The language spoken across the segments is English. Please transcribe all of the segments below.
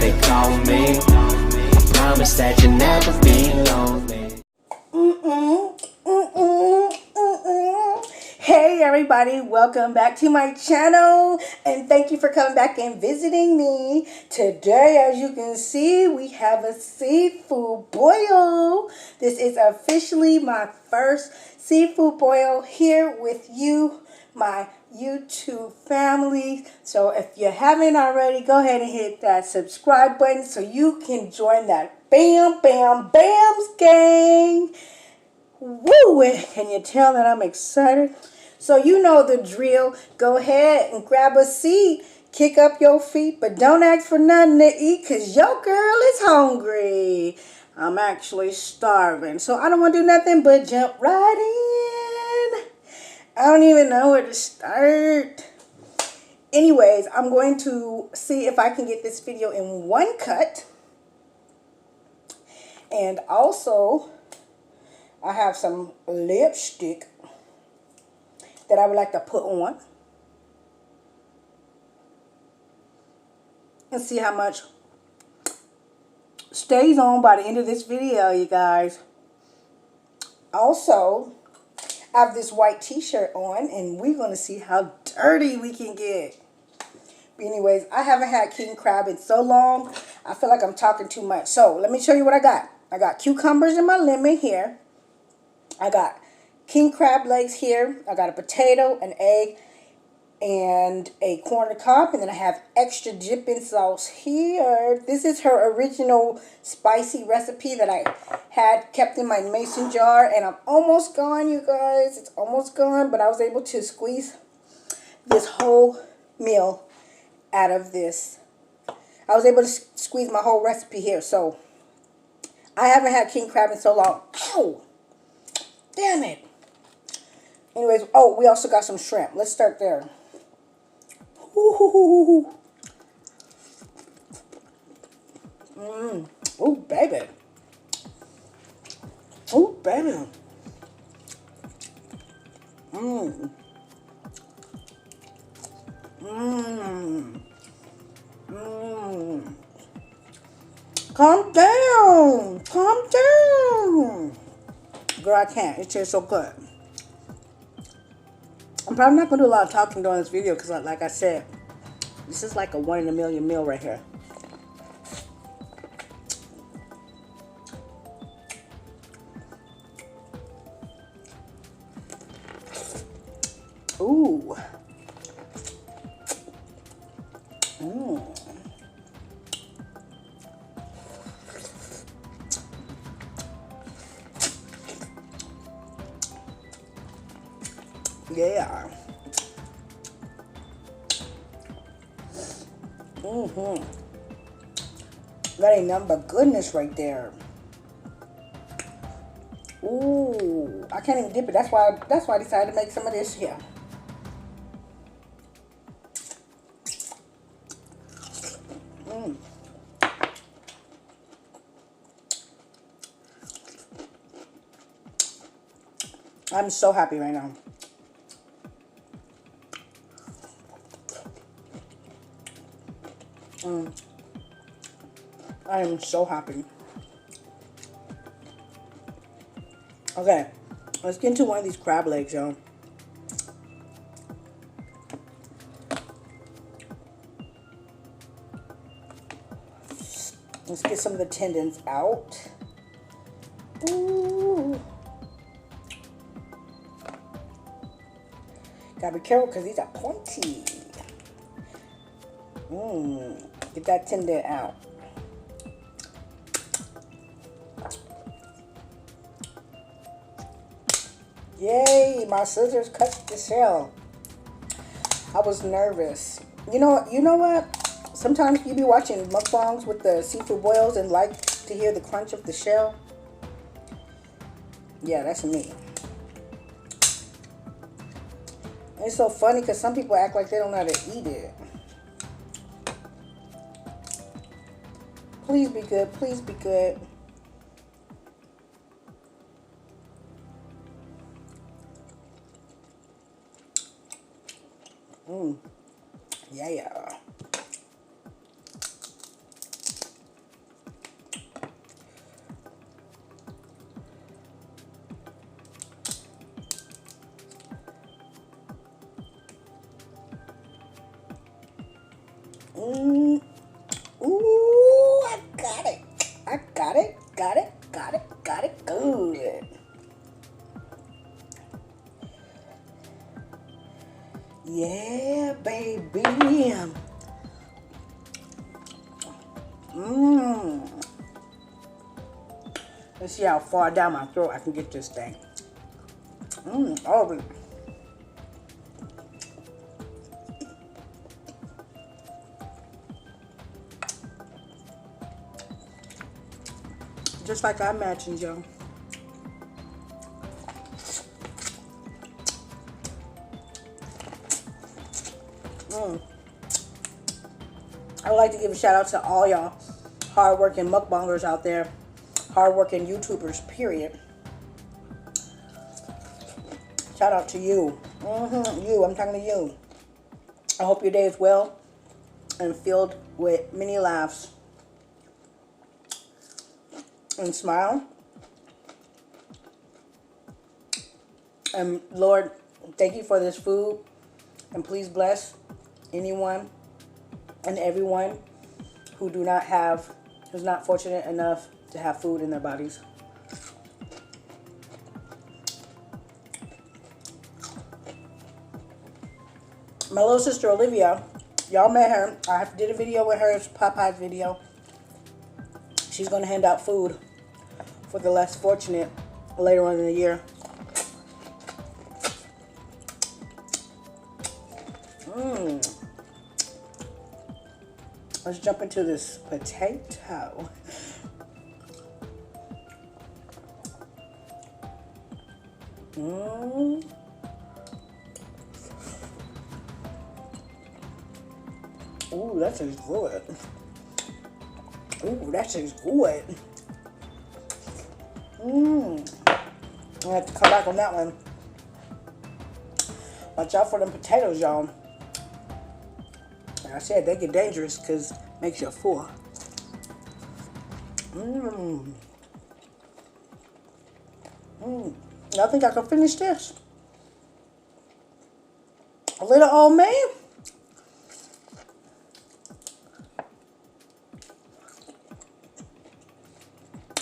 they call me. I promise that you'll never be lonely. Hey everybody, welcome back to my channel and thank you for coming back and visiting me. Today, as you can see, we have a seafood boil. This is officially my first seafood boil here with you, my YouTube family. So if you haven't already, go ahead and hit that subscribe button so you can join that Bam Bam Bams gang. Woo! Can you tell that I'm excited? So you know the drill. Go ahead and grab a seat, kick up your feet, but don't ask for nothing to eat because your girl is hungry. I'm actually starving, so I don't want to do nothing but jump right in. I don't even know where to start. Anyways, I'm going to see if I can get this video in one cut. And also, I have some lipstick that I would like to put on and see how much stays on by the end of this video, you guys. Also, I have this white t-shirt on and we're going to see how dirty we can get. But anyways, I haven't had king crab in so long, I feel like I'm talking too much. So, let me show you what I got. I got cucumbers in my lemon here. I got king crab legs here. I got a potato, an egg, and a corn on the cob. And then I have extra dipping sauce here. This is her original spicy recipe that I had kept in my mason jar. And I'm almost gone, you guys. It's almost gone. But I was able to squeeze this whole meal out of this. I was able to squeeze my whole recipe here. So, I haven't had king crab in so long. Ow! Damn it. Anyways, oh, we also got some shrimp. Let's start there. Ooh. Ooh, baby. Ooh, baby. Calm down. Calm down. Girl, I can't. It tastes so good. I'm probably not going to do a lot of talking during this video because, like I said, this is like a 1 in a million meal right here. Ooh. Yeah. That ain't nothing but goodness right there. Ooh, I can't even dip it. That's why I decided to make some of this here. I'm so happy right now. I am so happy. Okay, let's get into one of these crab legs, y'all. Let's get some of the tendons out. Ooh. Gotta be careful because these are pointy. Get that tendon out. Yay, my scissors cut the shell. I was nervous. You know what? Sometimes you be watching mukbangs with the seafood boils and like to hear the crunch of the shell. Yeah, that's me. It's so funny because some people act like they don't know how to eat it. Please be good. Please be good. Yeah. Mmm. Let's see how far down my throat I can get this thing. Mmm, all of it. Just like I imagined, yo. I would like to give a shout out to all y'all hardworking mukbangers out there, hardworking YouTubers, period. Shout out to you. You, I'm talking to you. I hope your day is well and filled with many laughs. And smile. And Lord, thank you for this food. And please bless anyone and everyone who who's not fortunate enough to have food in their bodies. My little sister Olivia, y'all met her. I did a video with her, it's Popeye's video. She's gonna hand out food for the less fortunate later on in the year. Let's jump into this potato. Ooh, that tastes good. Ooh, that tastes good. I have to come back on that one. Watch out for them potatoes, y'all. Like I said, they get dangerous because it makes you full. I think I can finish this. A little old man.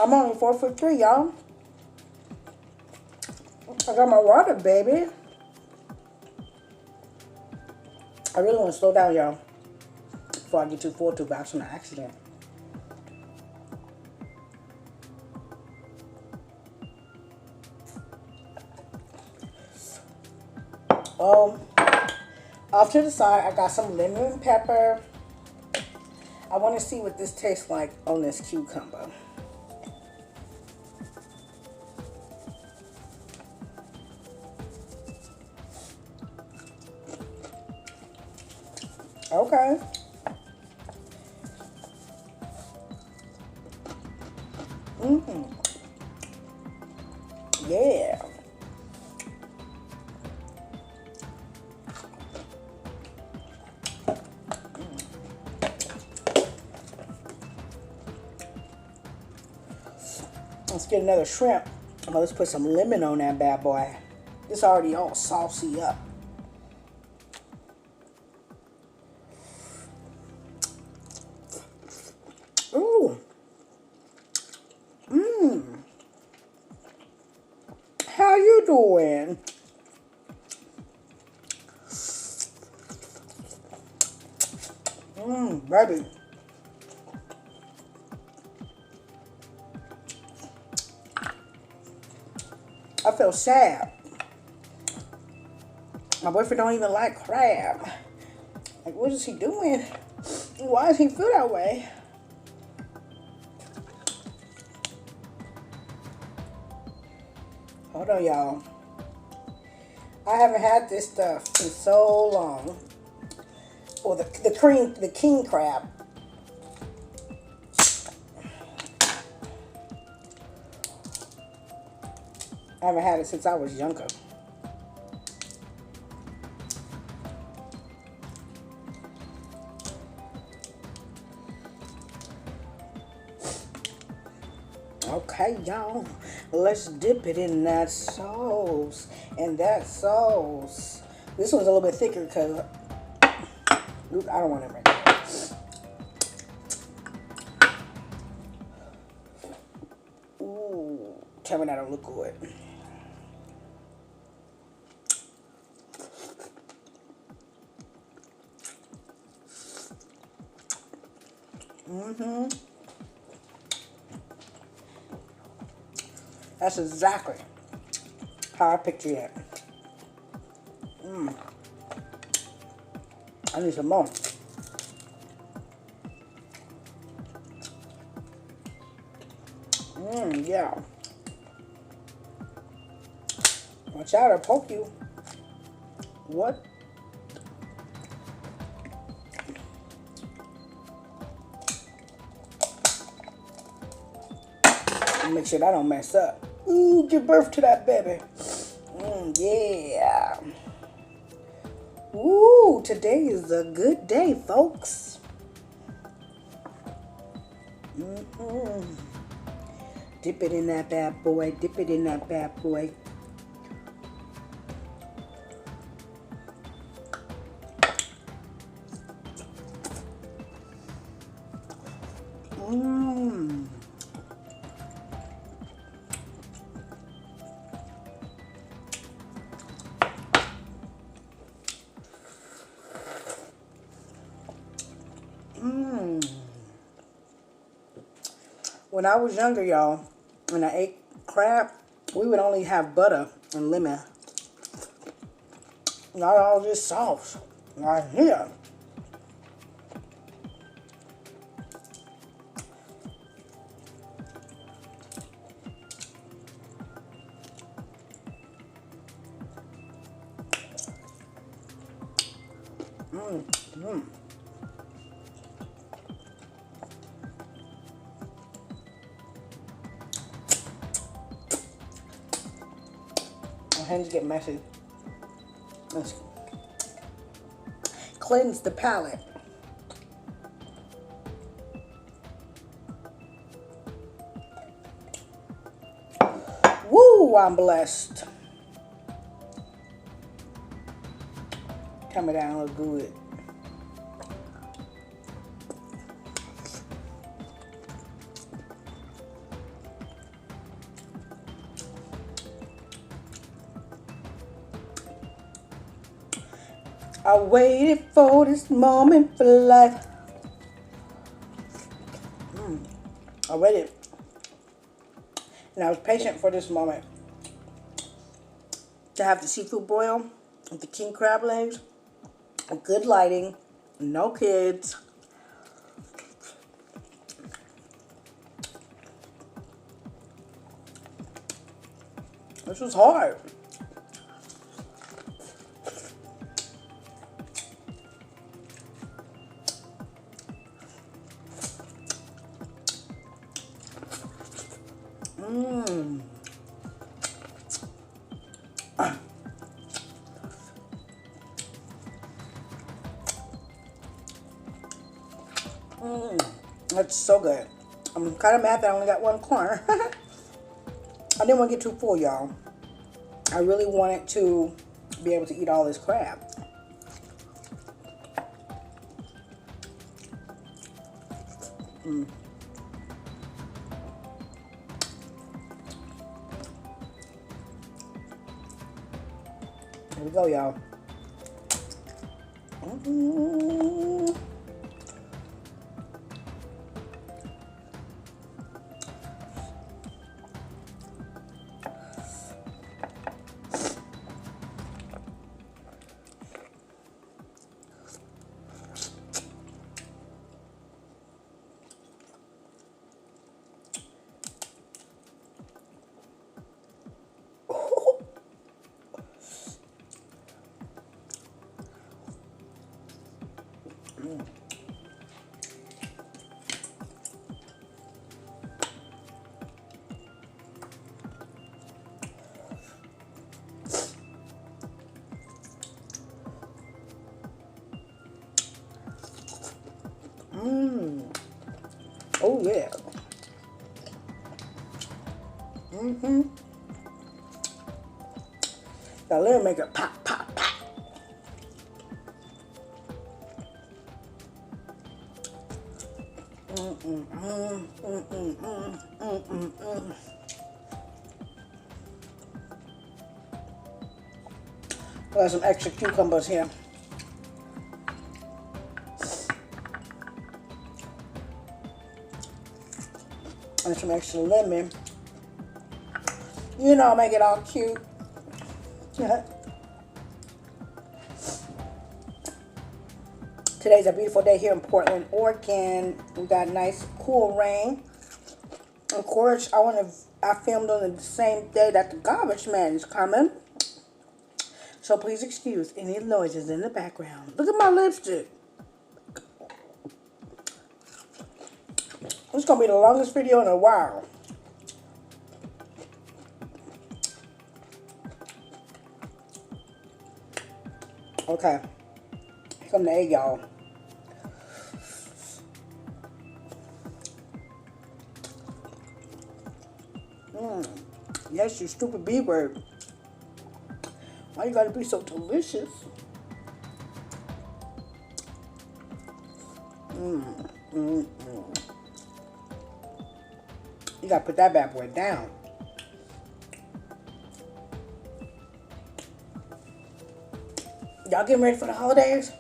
I'm only 4'3", y'all. I got my water, baby. I really want to slow down, y'all, before I get too full too fast from an accident. Off to the side, I got some lemon and pepper. I want to see what this tastes like on this cucumber. Okay. Yeah. Let's get another shrimp. Let's put some lemon on that bad boy. It's already all saucy up. Ooh. How you doing? Baby. I feel sad. My boyfriend don't even like crab. Like, what is he doing? Why does he feel that way? Hold on, y'all. I haven't had this stuff in so long. Or the king crab. I haven't had it since I was younger. Okay, y'all. Let's dip it in that sauce. And that sauce. This one's a little bit thicker because I don't want it right there. Ooh, tell me that don't look good. That's exactly how I picture it. I need some more. Yeah. Watch out, I'll poke you. What? Make sure that don't mess up. Ooh, give birth to that baby. Yeah. Ooh, today is a good day, folks. Dip it in that bad boy. Dip it in that bad boy. When I was younger, y'all, when I ate crab, we would only have butter and lemon. Not all this sauce right here. My hands get messy. Let's cleanse the palate. Woo, I'm blessed. Coming down look good. I waited for this moment for life. I waited. And I was patient for this moment. To have the seafood boil with the king crab legs. Good lighting. No kids. This was hard. That's so good. I'm kind of mad that I only got one corner. I didn't want to get too full, y'all. I really wanted to be able to eat all this crab. Here we go, y'all. Oh yeah. Now let me make it pop, pop, pop. Got some extra cucumbers here. and some extra lemon. You know, make it all cute. Today's a beautiful day here in Portland, Oregon. We got nice, cool rain. Of course, I filmed on the same day that the garbage man is coming. So please excuse any noises in the background. Look at my lipstick. This is going to be the longest video in a while. Okay. Here come the egg, y'all. Yes, you stupid B word. Why you gotta be so delicious? You gotta put that bad boy down. Y'all getting ready for the holidays?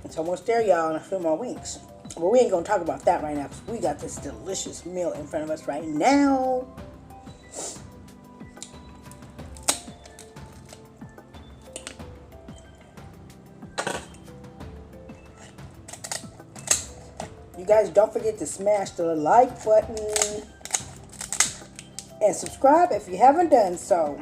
It's almost there, y'all, in a few more weeks. But we ain't gonna talk about that right now because we got this delicious meal in front of us right now. You guys don't forget to smash the like button and subscribe if you haven't done so.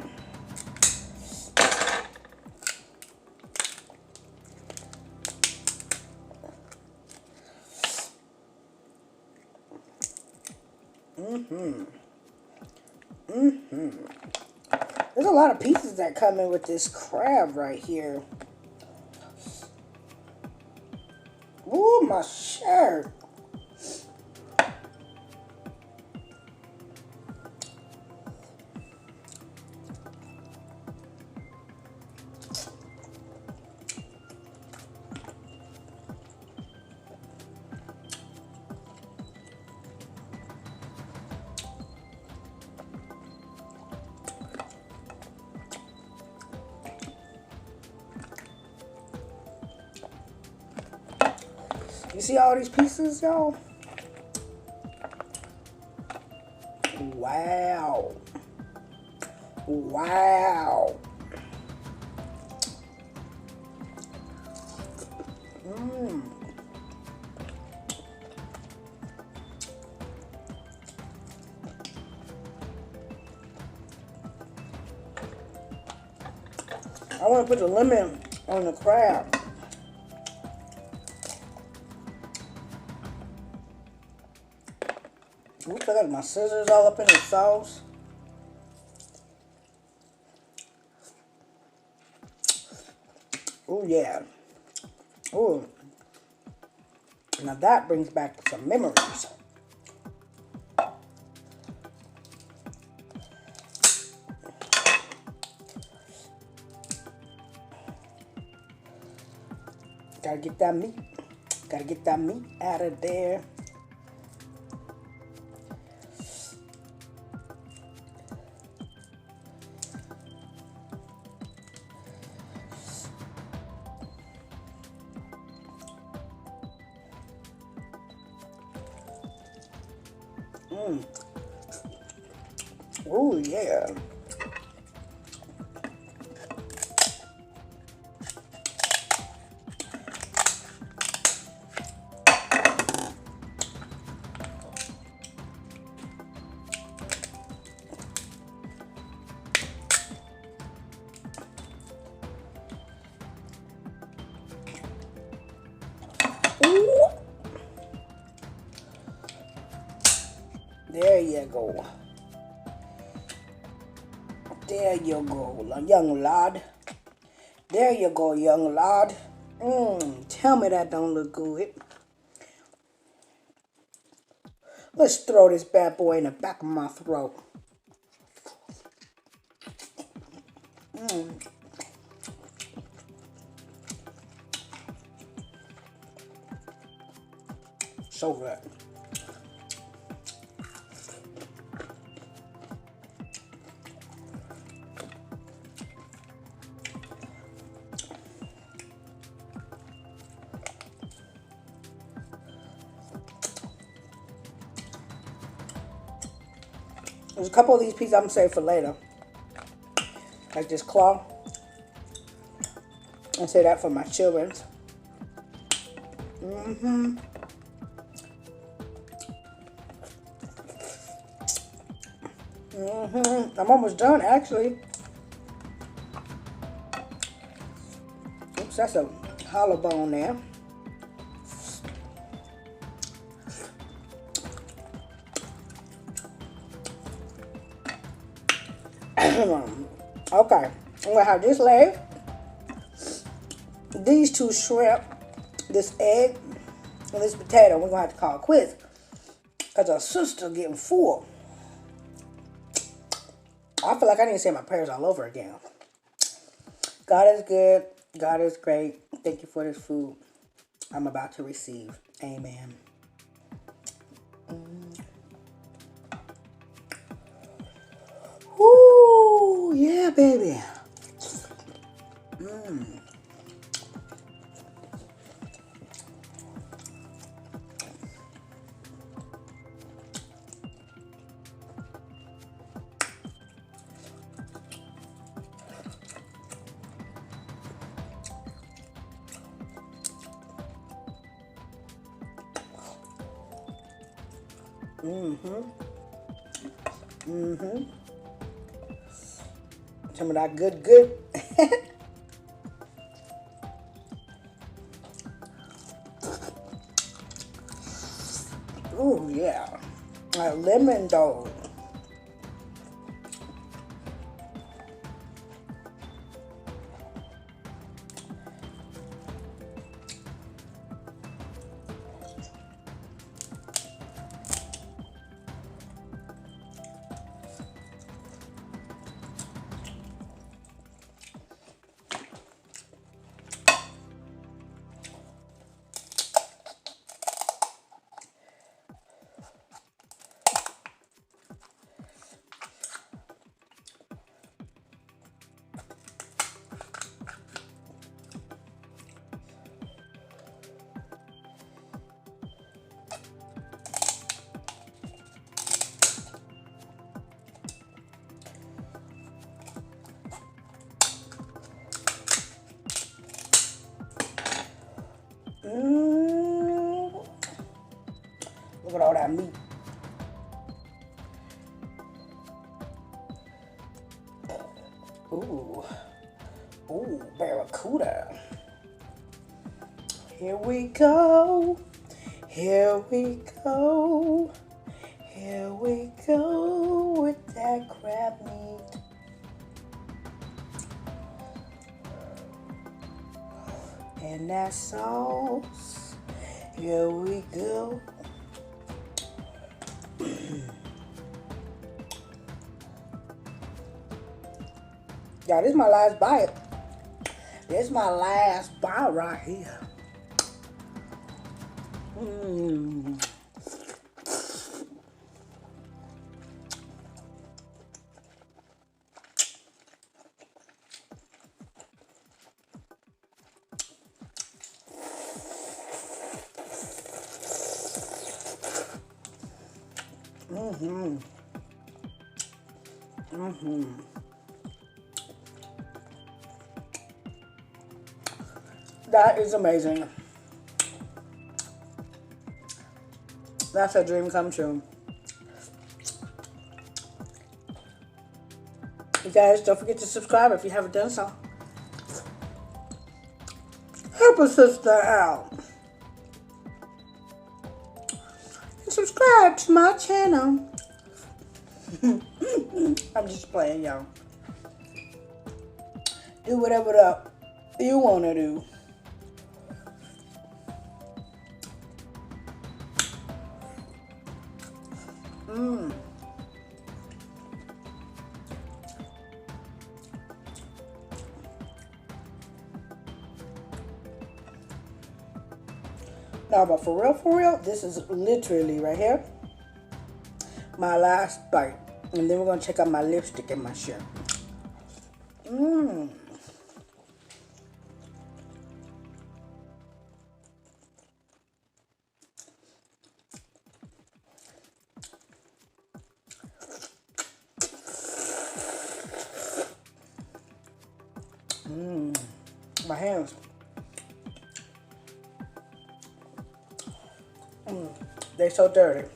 There's a lot of pieces that come in with this crab right here. Ooh, my shirt. You see all these pieces, y'all? Wow. Wow. I want to put the lemon on the crab. Oops, I got my scissors all up in the sauce. Oh yeah. Oh. Now that brings back some memories. Gotta get that meat. Gotta get that meat out of there. Oh yeah. Ooh. There you go. There you go, young lad. There you go, young lad. Tell me that don't look good. Let's throw this bad boy in the back of my throat. So good. There's a couple of these pieces I'm gonna save for later. Like this claw. I'll save that for my children's. I'm almost done, actually. Oops, that's a hollow bone there. Okay, I'm gonna have this leg, these two shrimp, this egg, and this potato. We're gonna have to call it quits because our sister getting full. I feel like I need to say my prayers all over again. God is good. God is great. Thank you for this food I'm about to receive. Amen. Woo, yeah, baby. Some of that good. Ooh, yeah. A lemon dog. Look at all that meat. Ooh. Ooh, barracuda. Here we go. Here we go. Here we go with that crab meat. And that sauce. Here we go. Y'all, this is my last bite. This is my last bite right here. That is amazing. That's a dream come true. You guys, don't forget to subscribe if you haven't done so. Help a sister out. And subscribe to my channel. I'm just playing, y'all. Do whatever you want to do. Now, but for real, this is literally right here my last bite. And then we're going to check out my lipstick and my shirt. my hands. They're so dirty.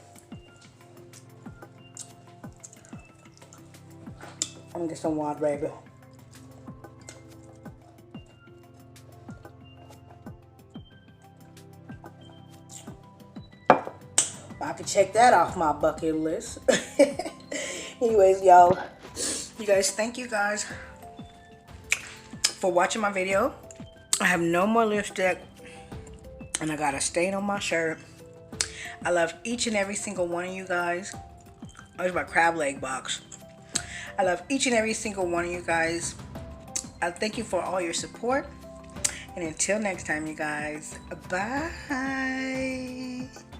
I'm gonna get some water, baby. I can check that off my bucket list. Anyways, y'all, you guys, thank you guys for watching my video. I have no more lipstick, and I got a stain on my shirt. I love each and every single one of you guys. There's my crab leg box. I love each and every single one of you guys. I thank you for all your support. And until next time, you guys, bye.